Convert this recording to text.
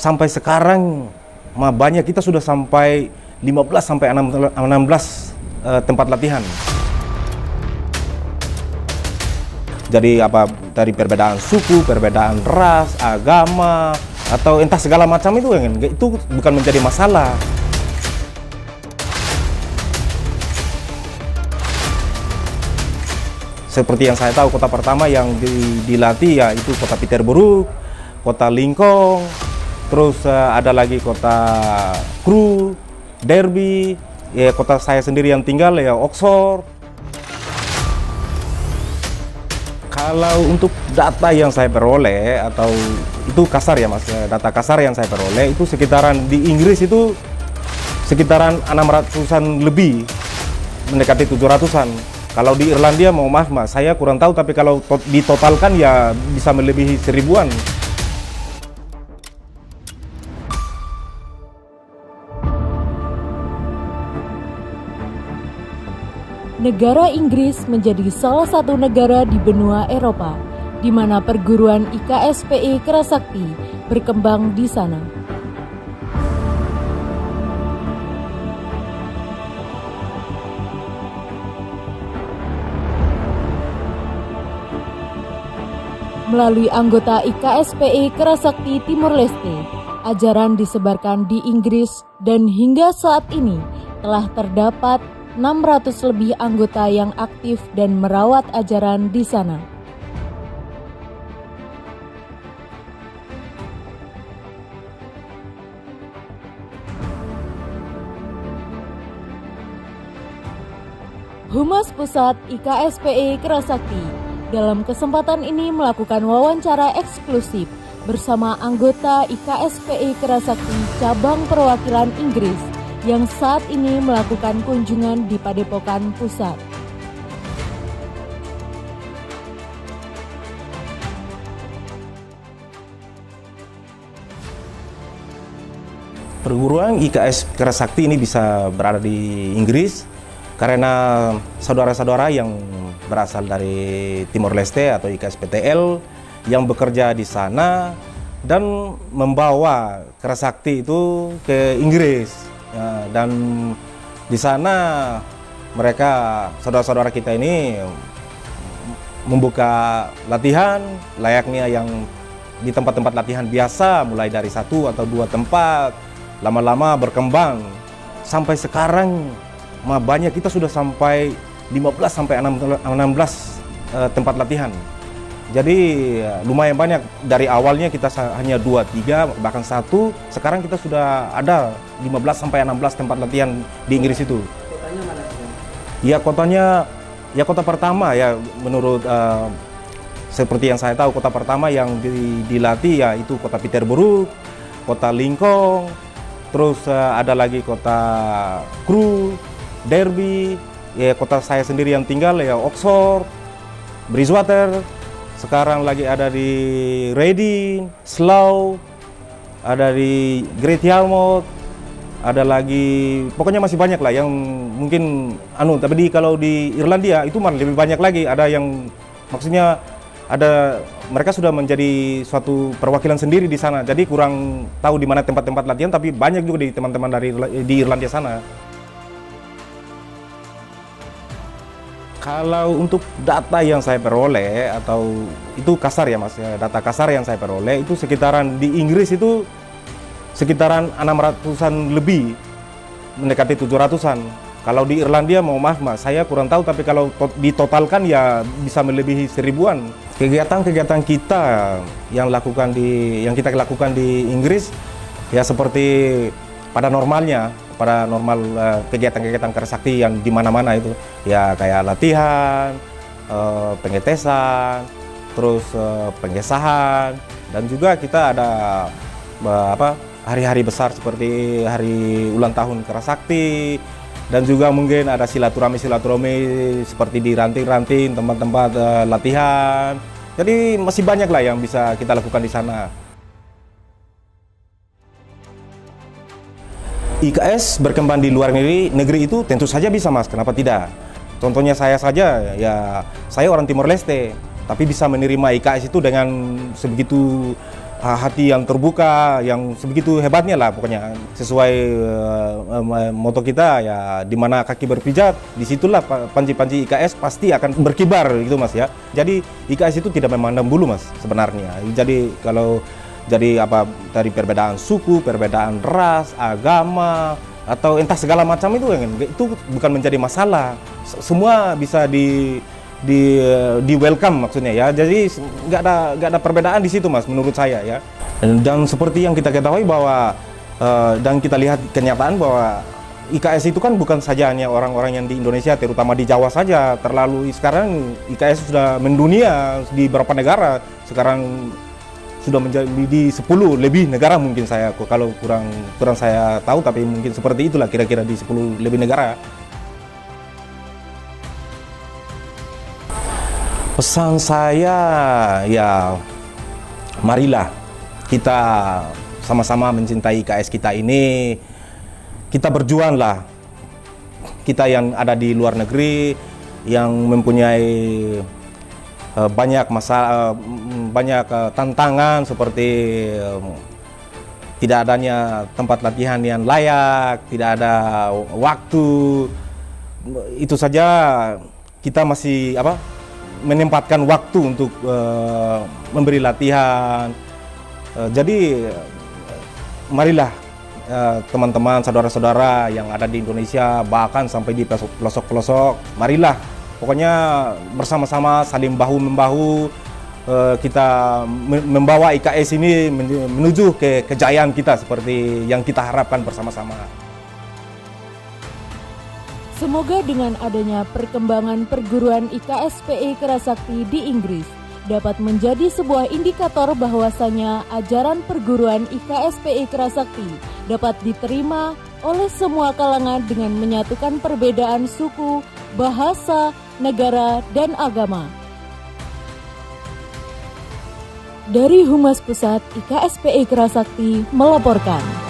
sampai sekarang banyak, kita sudah sampai 15 sampai 16 tempat latihan. Jadi dari perbedaan suku, perbedaan ras, agama, atau entah segala macam itu bukan menjadi masalah. Seperti yang saya tahu, kota pertama yang dilatih ya itu kota Peterborough, kota Lincoln, terus ada lagi kota Crewe, Derby, ya kota saya sendiri yang tinggal ya Oxford. Kalau untuk data yang saya peroleh, atau itu kasar ya mas, data kasar yang saya peroleh itu sekitaran di Inggris itu sekitaran 600-an lebih, mendekati 700-an. Kalau di Irlandia maaf mas, saya kurang tahu, tapi kalau ditotalkan ya bisa melebihi 1000-an. Negara Inggris menjadi salah satu negara di benua Eropa, di mana perguruan IKSPI Kerasakti berkembang di sana. Melalui anggota IKSPI Kerasakti Timur Leste, ajaran disebarkan di Inggris dan hingga saat ini telah terdapat 600 lebih anggota yang aktif dan merawat ajaran di sana. Humas Pusat IKSPI Kerasakti dalam kesempatan ini melakukan wawancara eksklusif bersama anggota IKSPI Kerasakti cabang perwakilan Inggris yang saat ini melakukan kunjungan di Padepokan Pusat. Perguruan IKS Kerasakti ini bisa berada di Inggris karena saudara-saudara yang berasal dari Timor Leste atau IKSPTL yang bekerja di sana dan membawa Kerasakti itu ke Inggris. Dan di sana mereka, saudara-saudara kita ini membuka latihan layaknya yang di tempat-tempat latihan biasa, mulai dari 1 atau 2 tempat, lama-lama berkembang sampai sekarang banyak, kita sudah sampai 15 sampai 16 tempat latihan. Jadi lumayan banyak, dari awalnya kita hanya 2, 3, bahkan 1, sekarang kita sudah ada 15 sampai 16 tempat latihan di Inggris itu. Kotanya mana sih? Ya kotanya, ya kota pertama ya menurut seperti yang saya tahu, kota pertama yang dilatih ya itu kota Peterborough, kota Lincoln, terus ada lagi kota Crewe, Derby, ya kota saya sendiri yang tinggal ya Oxford, Bridgewater. Sekarang lagi ada di Reading, Slough, ada di Great Yarmouth, ada lagi, pokoknya masih banyak lah yang mungkin tapi kalau di Irlandia itu malah lebih banyak lagi. Ada yang maksudnya ada, mereka sudah menjadi suatu perwakilan sendiri di sana. Jadi kurang tahu di mana tempat-tempat latihan, tapi banyak juga di teman-teman di Irlandia sana. Kalau untuk data yang saya peroleh, atau itu kasar ya mas, data kasar yang saya peroleh itu sekitaran di Inggris itu sekitaran 600-an lebih, mendekati 700-an. Kalau di Irlandia maaf mas, saya kurang tahu, tapi kalau ditotalkan ya bisa melebihi 1000-an. Kegiatan-kegiatan kita yang kita lakukan di Inggris ya seperti pada normalnya, pada normal kegiatan-kegiatan Kerasakti yang di mana-mana itu ya, kayak latihan, pengetesan, terus pengesahan, dan juga kita ada hari-hari besar seperti hari ulang tahun Kerasakti, dan juga mungkin ada silaturahmi seperti di ranting-ranting tempat-tempat latihan. Jadi masih banyak lah yang bisa kita lakukan di sana. IKS berkembang di luar negeri itu tentu saja bisa mas, kenapa tidak? Contohnya saya saja, ya saya orang Timor Leste, tapi bisa menerima IKS itu dengan sebegitu hati yang terbuka, yang sebegitu hebatnya lah pokoknya. Sesuai moto kita ya, di mana kaki berpijak, disitulah panji-panji IKS pasti akan berkibar gitu Mas ya. Jadi IKS itu tidak memandang bulu Mas sebenarnya. Jadi kalau jadi apa dari perbedaan suku, perbedaan ras, agama, atau entah segala macam itu bukan menjadi masalah. Semua bisa di welcome maksudnya ya. Jadi nggak ada perbedaan di situ Mas menurut saya ya. Dan seperti yang kita ketahui bahwa dan kita lihat kenyataan bahwa IKS itu kan bukan saja hanya orang-orang yang di Indonesia, terutama di Jawa saja. Terlalu sekarang IKS sudah mendunia di beberapa negara. Sekarang sudah menjadi di 10 lebih negara mungkin, saya kalau kurang saya tahu, tapi mungkin seperti itulah kira-kira di 10 lebih negara. Pesan saya ya, marilah kita sama-sama mencintai IKS kita ini. Kita berjuanglah, kita yang ada di luar negeri, yang mempunyai banyak masalah, banyak tantangan seperti tidak adanya tempat latihan yang layak, tidak ada waktu. Itu saja kita masih menempatkan waktu untuk memberi latihan. Jadi marilah teman-teman, saudara-saudara yang ada di Indonesia, bahkan sampai di pelosok-pelosok, marilah pokoknya bersama-sama saling bahu-membahu, kita membawa IKS ini menuju ke kejayaan kita seperti yang kita harapkan bersama-sama. Semoga dengan adanya perkembangan perguruan IKSPI Kerasakti di Inggris dapat menjadi sebuah indikator bahwasanya ajaran perguruan IKSPI Kerasakti dapat diterima oleh semua kalangan dengan menyatukan perbedaan suku, bahasa, negara, dan agama. Dari Humas Pusat IKSPI Kerasakti melaporkan.